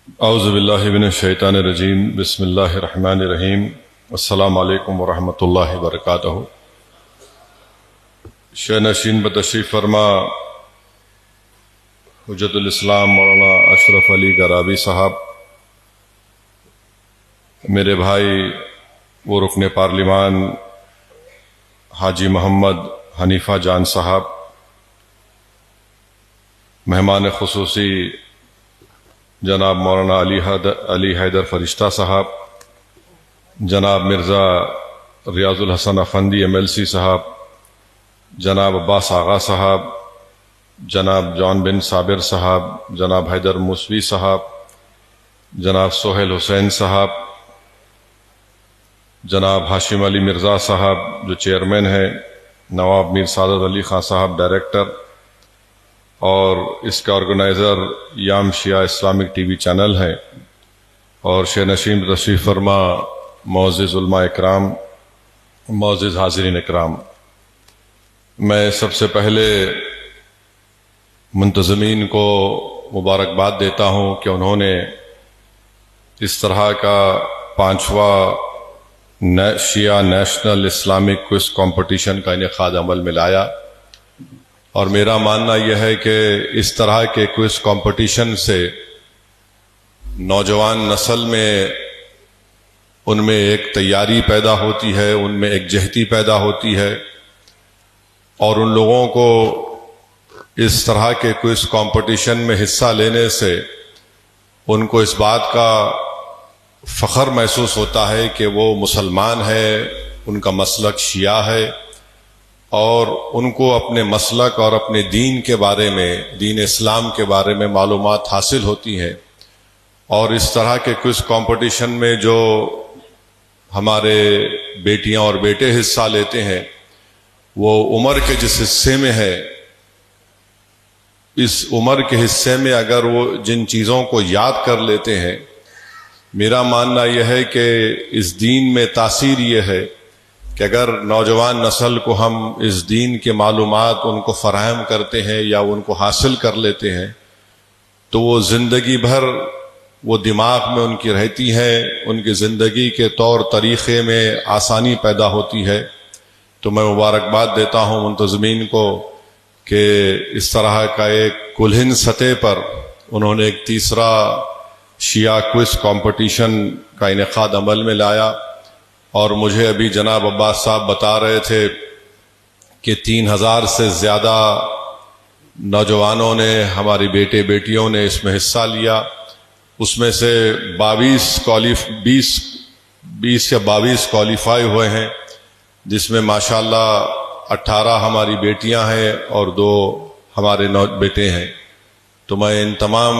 اعوذ باللہ من الشیطان الرجیم، بسم اللہ الرحمن الرحیم۔ السلام علیکم ورحمۃ اللہ وبرکاتہ۔ شہ نشین بتشریف فرما حجت الاسلام مولانا اشرف علی گرابی صاحب، میرے بھائی وہ رکن پارلیمان حاجی محمد حنیفہ جان صاحب، مہمان خصوصی جناب مولانا علی حیدر فرشتہ صاحب، جناب مرزا ریاض الحسن افندی MLC صاحب، جناب عباس آغا صاحب، جناب جان بن صابر صاحب، جناب حیدر موسوی صاحب، جناب سہیل حسین صاحب، جناب ہاشم علی مرزا صاحب جو چیئرمین ہیں، نواب میر سعادت علی خان صاحب ڈائریکٹر، اور اس کا آرگنائزر یام شیعہ اسلامک TV چینل ہے، اور شہ نشین تشریف فرما معزز علماء اکرام، معزز حاضرین اکرام، میں سب سے پہلے منتظمین کو مبارکباد دیتا ہوں کہ انہوں نے اس طرح کا 5واں شیعہ نیشنل اسلامک کوئز کمپٹیشن کا انعقاد عمل میں لایا، اور میرا ماننا یہ ہے کہ اس طرح کے کوئز کمپٹیشن سے نوجوان نسل میں ان میں ایک تیاری پیدا ہوتی ہے، ان میں ایک جہتی پیدا ہوتی ہے، اور ان لوگوں کو اس طرح کے کوئز کمپٹیشن میں حصہ لینے سے ان کو اس بات کا فخر محسوس ہوتا ہے کہ وہ مسلمان ہے، ان کا مسلک شیعہ ہے، اور ان کو اپنے مسلک اور اپنے دین کے بارے میں، دین اسلام کے بارے میں معلومات حاصل ہوتی ہیں۔ اور اس طرح کے کوئز کمپٹیشن میں جو ہمارے بیٹیاں اور بیٹے حصہ لیتے ہیں، وہ عمر کے جس حصے میں ہے، اس عمر کے حصے میں اگر وہ جن چیزوں کو یاد کر لیتے ہیں، میرا ماننا یہ ہے کہ اس دین میں تاثیر یہ ہے کہ اگر نوجوان نسل کو ہم اس دین کے معلومات ان کو فراہم کرتے ہیں یا ان کو حاصل کر لیتے ہیں، تو وہ زندگی بھر وہ دماغ میں ان کی رہتی ہیں، ان کی زندگی کے طور طریقے میں آسانی پیدا ہوتی ہے۔ تو میں مبارکباد دیتا ہوں منتظمین کو کہ اس طرح کا ایک کلہن سطح پر انہوں نے ایک تیسرا شیعہ کوئز کمپٹیشن کا انعقاد عمل میں لایا، اور مجھے ابھی جناب عباس صاحب بتا رہے تھے کہ 3000 سے زیادہ نوجوانوں نے، ہماری بیٹے بیٹیوں نے اس میں حصہ لیا۔ اس میں سے 20 یا 22 کوالیفائی ہوئے ہیں، جس میں ماشاءاللہ 18 ہماری بیٹیاں ہیں اور 2 ہمارے بیٹے ہیں۔ تو میں ان تمام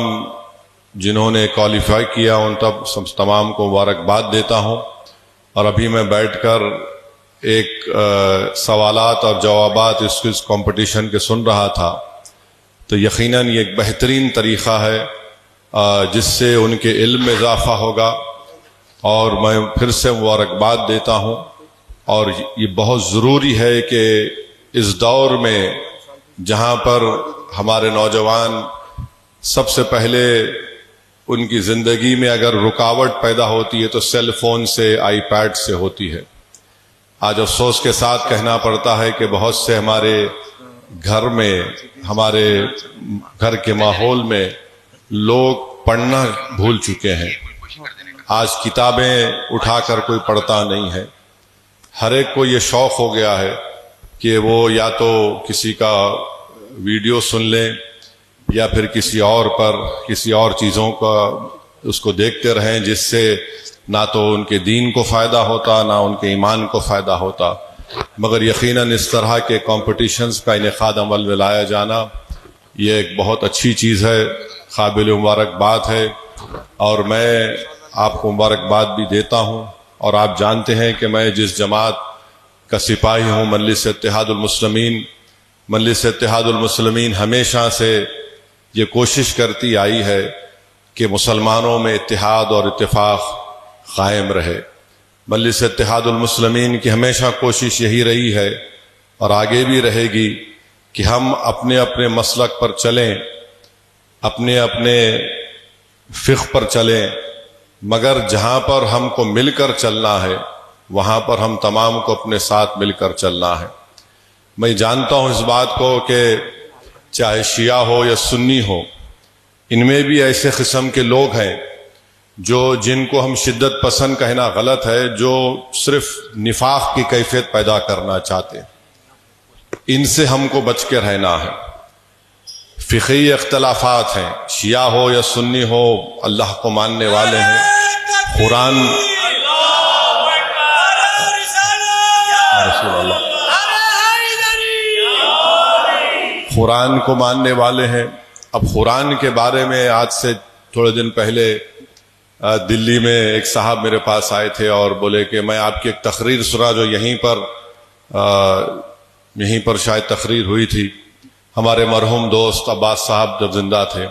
جنہوں نے کوالیفائی کیا ان تمام کو مبارکباد دیتا ہوں۔ اور ابھی میں بیٹھ کر ایک سوالات اور جوابات اس کمپٹیشن کے سن رہا تھا، تو یقیناً یہ ایک بہترین طریقہ ہے جس سے ان کے علم میں اضافہ ہوگا، اور میں پھر سے مبارکباد دیتا ہوں۔ اور یہ بہت ضروری ہے کہ اس دور میں جہاں پر ہمارے نوجوان سب سے پہلے ان کی زندگی میں اگر رکاوٹ پیدا ہوتی ہے تو سیل فون سے، آئی پیڈ سے ہوتی ہے۔ آج افسوس کے ساتھ کہنا پڑتا ہے کہ بہت سے ہمارے گھر میں، ہمارے گھر کے ماحول میں لوگ پڑھنا بھول چکے ہیں۔ آج کتابیں اٹھا کر کوئی پڑھتا نہیں ہے۔ ہر ایک کو یہ شوق ہو گیا ہے کہ وہ یا تو کسی کا ویڈیو سن لیں یا پھر کسی اور چیزوں کا اس کو دیکھتے رہیں، جس سے نہ تو ان کے دین کو فائدہ ہوتا، نہ ان کے ایمان کو فائدہ ہوتا۔ مگر یقیناً اس طرح کے کمپٹیشنز کا انعقاد عمل میں لایا جانا یہ ایک بہت اچھی چیز ہے، قابل مبارکباد ہے، اور میں آپ کو مبارکباد بھی دیتا ہوں۔ اور آپ جانتے ہیں کہ میں جس جماعت کا سپاہی ہوں، مجلس اتحاد المسلمین، مجلس اتحاد المسلمین ہمیشہ سے یہ کوشش کرتی آئی ہے کہ مسلمانوں میں اتحاد اور اتفاق قائم رہے۔ مجلس اتحاد المسلمین کی ہمیشہ کوشش یہی رہی ہے اور آگے بھی رہے گی کہ ہم اپنے اپنے مسلک پر چلیں، اپنے اپنے فقہ پر چلیں، مگر جہاں پر ہم کو مل کر چلنا ہے وہاں پر ہم تمام کو اپنے ساتھ مل کر چلنا ہے۔ میں جانتا ہوں اس بات کو کہ چاہے شیعہ ہو یا سنی ہو، ان میں بھی ایسے قسم کے لوگ ہیں جن کو ہم شدت پسند کہنا غلط ہے، جو صرف نفاق کی کیفیت پیدا کرنا چاہتے ہیں۔ ان سے ہم کو بچ کے رہنا ہے۔ فقہی اختلافات ہیں، شیعہ ہو یا سنی ہو، اللہ کو ماننے والے ہیں، قرآن کو ماننے والے ہیں۔ اب قرآن کے بارے میں آج سے تھوڑے دن پہلے دلی میں ایک صاحب میرے پاس آئے تھے اور بولے کہ میں آپ کی ایک تقریر سنا جو یہیں پر شاید تقریر ہوئی تھی، ہمارے مرحوم دوست عباس صاحب جب زندہ تھے،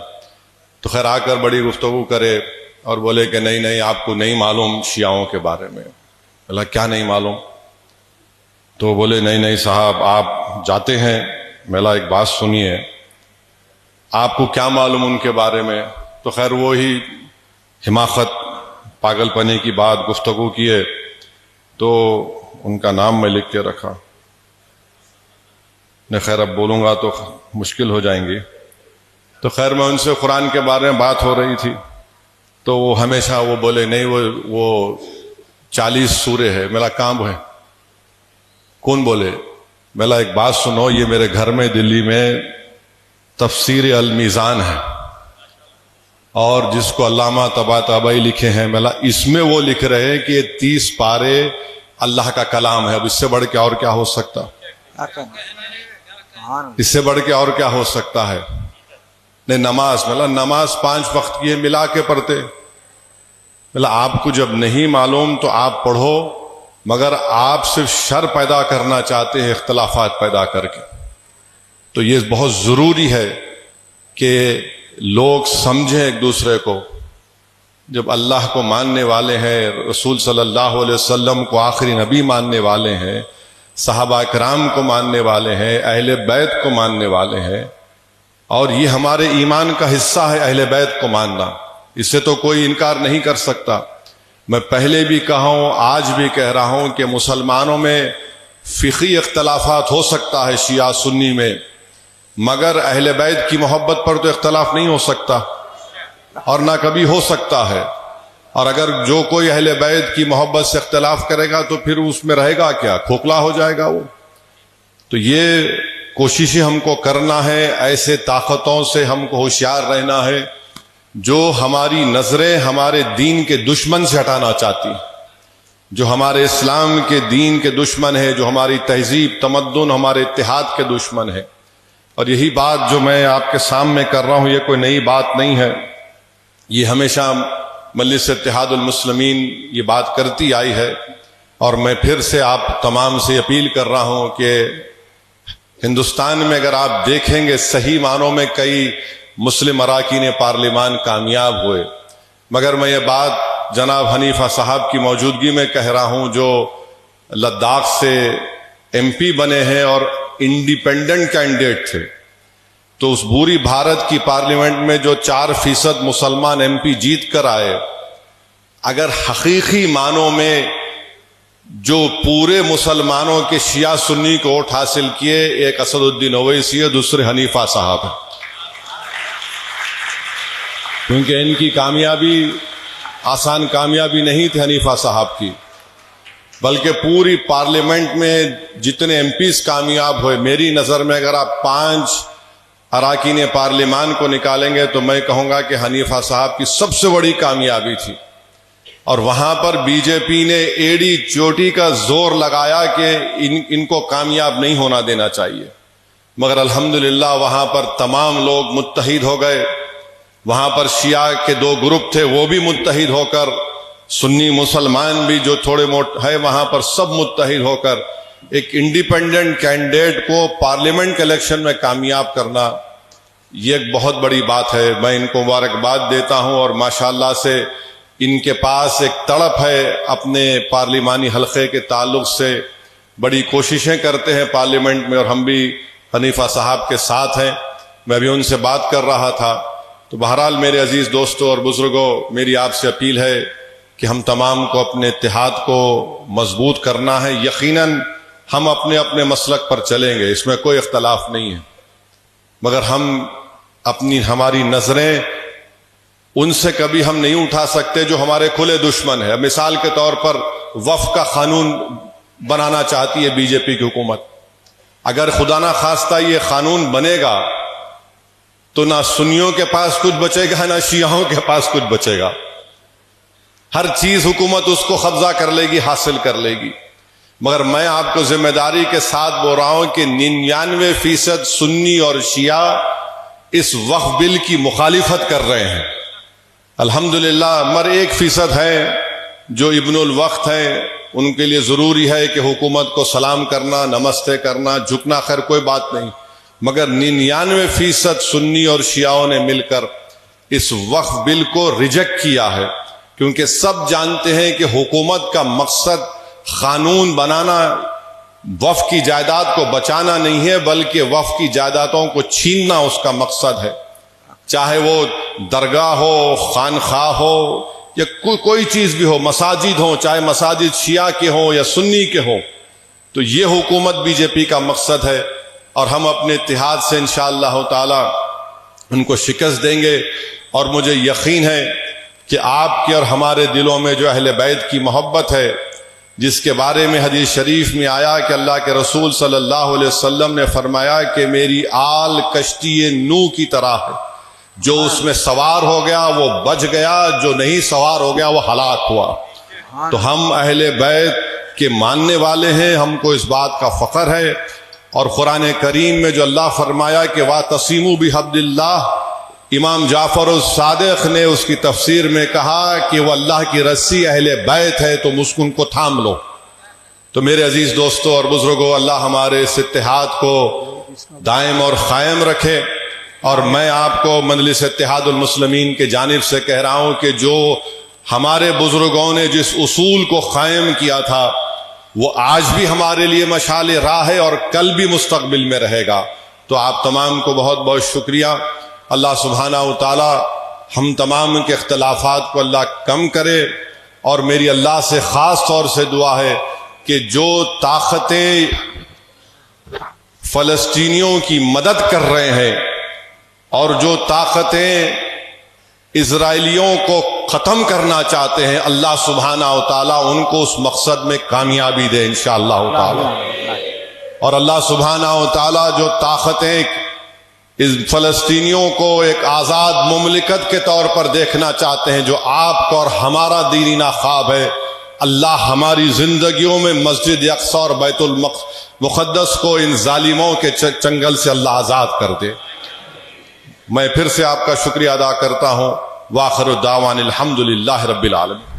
تو خیر آ کر بڑی گفتگو کرے اور بولے کہ نہیں آپ کو نہیں معلوم شیعوں کے بارے میں۔ بولا کیا نہیں معلوم؟ تو بولے نہیں صاحب آپ جاتے ہیں، میلا ایک بات سنیے، آپ کو کیا معلوم ان کے بارے میں؟ تو خیر وہی حماقت پاگل پنے کی بات گفتگو کیے، تو ان کا نام میں لکھ کے رکھا۔ خیر اب بولوں گا تو مشکل ہو جائیں گی، تو خیر میں ان سے قرآن کے بارے میں بات ہو رہی تھی، تو وہ ہمیشہ وہ بولے نہیں وہ 40 سورے ہے۔ میرا کام ہے، کون بولے؟ میرا ایک بات سنو، یہ میرے گھر میں دلی میں تفسیر المیزان ہے، اور جس کو علامہ طباطبائی لکھے ہیں، میلا اس میں وہ لکھ رہے ہیں کہ یہ 30 پارے اللہ کا کلام ہے۔ اب اس سے بڑھ کے اور کیا ہو سکتا؟ اس سے بڑھ کے اور کیا ہو سکتا ہے؟ نہیں نماز، نماز 5 وقت کی ملا کے پڑھتے۔ آپ کو جب نہیں معلوم تو آپ پڑھو، مگر آپ صرف شر پیدا کرنا چاہتے ہیں اختلافات پیدا کر کے۔ تو یہ بہت ضروری ہے کہ لوگ سمجھیں ایک دوسرے کو۔ جب اللہ کو ماننے والے ہیں، رسول صلی اللہ علیہ وسلم کو آخری نبی ماننے والے ہیں، صحابہ کرام کو ماننے والے ہیں، اہل بیت کو ماننے والے ہیں، اور یہ ہمارے ایمان کا حصہ ہے اہل بیت کو ماننا، اس سے تو کوئی انکار نہیں کر سکتا۔ میں پہلے بھی کہا ہوں، آج بھی کہہ رہا ہوں کہ مسلمانوں میں فقہی اختلافات ہو سکتا ہے شیعہ سنی میں، مگر اہل بیت کی محبت پر تو اختلاف نہیں ہو سکتا، اور نہ کبھی ہو سکتا ہے۔ اور اگر جو کوئی اہل بیت کی محبت سے اختلاف کرے گا تو پھر اس میں رہے گا کیا؟ کھوکھلا ہو جائے گا وہ۔ تو یہ کوششیں ہم کو کرنا ہے، ایسے طاقتوں سے ہم کو ہوشیار رہنا ہے جو ہماری نظریں ہمارے دین کے دشمن سے ہٹانا چاہتی، جو ہمارے اسلام کے دین کے دشمن ہے، جو ہماری تہذیب تمدن ہمارے اتحاد کے دشمن ہے۔ اور یہی بات جو میں آپ کے سامنے کر رہا ہوں، یہ کوئی نئی بات نہیں ہے، یہ ہمیشہ مجلس اتحاد المسلمین یہ بات کرتی آئی ہے۔ اور میں پھر سے آپ تمام سے اپیل کر رہا ہوں کہ ہندوستان میں اگر آپ دیکھیں گے صحیح معنوں میں کئی مسلم اراکین پارلیمان کامیاب ہوئے، مگر میں یہ بات جناب حنیفہ صاحب کی موجودگی میں کہہ رہا ہوں، جو لداخ سے MP بنے ہیں اور انڈیپینڈنٹ کینڈیڈیٹ تھے، تو اس پوری بھارت کی پارلیمنٹ میں جو 4% مسلمان MP جیت کر آئے، اگر حقیقی معنوں میں جو پورے مسلمانوں کے شیعہ سنی کو ووٹ حاصل کیے، ایک اسد الدین اویسی ہے، دوسرے حنیفہ صاحب ہیں، کیونکہ ان کی کامیابی آسان کامیابی نہیں تھی حنیفہ صاحب کی، بلکہ پوری پارلیمنٹ میں جتنے MPs کامیاب ہوئے، میری نظر میں اگر آپ 5 اراکین پارلیمان کو نکالیں گے تو میں کہوں گا کہ حنیفہ صاحب کی سب سے بڑی کامیابی تھی۔ اور وہاں پر BJP نے ایڑی چوٹی کا زور لگایا کہ ان کو کامیاب نہیں ہونا دینا چاہیے، مگر الحمدللہ وہاں پر تمام لوگ متحد ہو گئے۔ وہاں پر شیعہ کے 2 گروپ تھے، وہ بھی متحد ہو کر، سنی مسلمان بھی جو تھوڑے موٹ ہے وہاں پر، سب متحد ہو کر ایک انڈیپینڈنٹ کینڈیڈیٹ کو پارلیمنٹ کے الیکشن میں کامیاب کرنا، یہ ایک بہت بڑی بات ہے۔ میں ان کو مبارکباد دیتا ہوں، اور ماشاءاللہ سے ان کے پاس ایک تڑپ ہے اپنے پارلیمانی حلقے کے تعلق سے، بڑی کوششیں کرتے ہیں پارلیمنٹ میں، اور ہم بھی حنیفہ صاحب کے ساتھ ہیں۔ میں بھی ان سے بات کر رہا تھا تو بہرحال میرے عزیز دوستوں اور بزرگوں، میری آپ سے اپیل ہے کہ ہم تمام کو اپنے اتحاد کو مضبوط کرنا ہے. یقیناً ہم اپنے اپنے مسلک پر چلیں گے، اس میں کوئی اختلاف نہیں ہے، مگر ہماری نظریں ان سے کبھی ہم نہیں اٹھا سکتے جو ہمارے کھلے دشمن ہیں. مثال کے طور پر وقف کا قانون بنانا چاہتی ہے بی جے پی کی حکومت. اگر خدا نہ خواستہ یہ قانون بنے گا تو نہ سنیوں کے پاس کچھ بچے گا نہ شیعوں کے پاس کچھ بچے گا. ہر چیز حکومت اس کو قبضہ کر لے گی، حاصل کر لے گی. مگر میں آپ کو ذمہ داری کے ساتھ بول رہا ہوں کہ 99% سنی اور شیعہ اس وقف بل کی مخالفت کر رہے ہیں. الحمدللہ مگر 1% ہے جو ابن الوقت ہیں، ان کے لیے ضروری ہے کہ حکومت کو سلام کرنا، نمستے کرنا، جھکنا، خیر کوئی بات نہیں. مگر 99% سنی اور شیعوں نے مل کر اس وقف بل کو ریجیکٹ کیا ہے، کیونکہ سب جانتے ہیں کہ حکومت کا مقصد قانون بنانا وقف کی جائیداد کو بچانا نہیں ہے، بلکہ وقف کی جائیدادوں کو چھیننا اس کا مقصد ہے. چاہے وہ درگاہ ہو، خانخواہ ہو، یا کوئی چیز بھی ہو، مساجد ہو، چاہے مساجد شیعہ کے ہوں یا سنی کے ہوں. تو یہ حکومت بی جے پی کا مقصد ہے، اور ہم اپنے اتحاد سے انشاءاللہ تعالی ان کو شکست دیں گے. اور مجھے یقین ہے کہ آپ کے اور ہمارے دلوں میں جو اہل بیت کی محبت ہے، جس کے بارے میں حدیث شریف میں آیا کہ اللہ کے رسول صلی اللہ علیہ وسلم نے فرمایا کہ میری آل کشتی نوح کی طرح ہے، جو اس میں سوار ہو گیا وہ بچ گیا، جو نہیں سوار ہو گیا وہ ہلاک ہوا. تو ہم اہل بیت کے ماننے والے ہیں، ہم کو اس بات کا فخر ہے. اور قرآن کریم میں جو اللہ فرمایا کہ وَاعْتَصِمُوا بِحَبْلِ اللَّهِ، امام جعفر الصادق نے اس کی تفسیر میں کہا کہ وہ اللہ کی رسی اہل بیت ہے، تو مسکن کو تھام لو. تو میرے عزیز دوستوں اور بزرگوں، اللہ ہمارے اس اتحاد کو دائم اور قائم رکھے. اور میں آپ کو مجلس اتحاد المسلمین کے جانب سے کہہ رہا ہوں کہ جو ہمارے بزرگوں نے جس اصول کو قائم کیا تھا وہ آج بھی ہمارے لیے مشعل راہ ہے اور کل بھی مستقبل میں رہے گا. تو آپ تمام کو بہت بہت شکریہ. اللہ سبحانہ و تعالی ہم تمام کے اختلافات کو اللہ کم کرے. اور میری اللہ سے خاص طور سے دعا ہے کہ جو طاقتیں فلسطینیوں کی مدد کر رہے ہیں اور جو طاقتیں اسرائیلیوں کو ختم کرنا چاہتے ہیں، اللہ سبحانہ و تعالیٰ ان کو اس مقصد میں کامیابی دے انشاءاللہ تعالیٰ. اور اللہ سبحانہ و تعالیٰ جو طاقتیں اس فلسطینیوں کو ایک آزاد مملکت کے طور پر دیکھنا چاہتے ہیں، جو آپ کا اور ہمارا دینی خواب ہے، اللہ ہماری زندگیوں میں مسجد اقصی اور بیت المقدس کو ان ظالموں کے چنگل سے اللہ آزاد کر دے. میں پھر سے آپ کا شکریہ ادا کرتا ہوں. وآخر الدعوان الحمدللہ رب العالمین.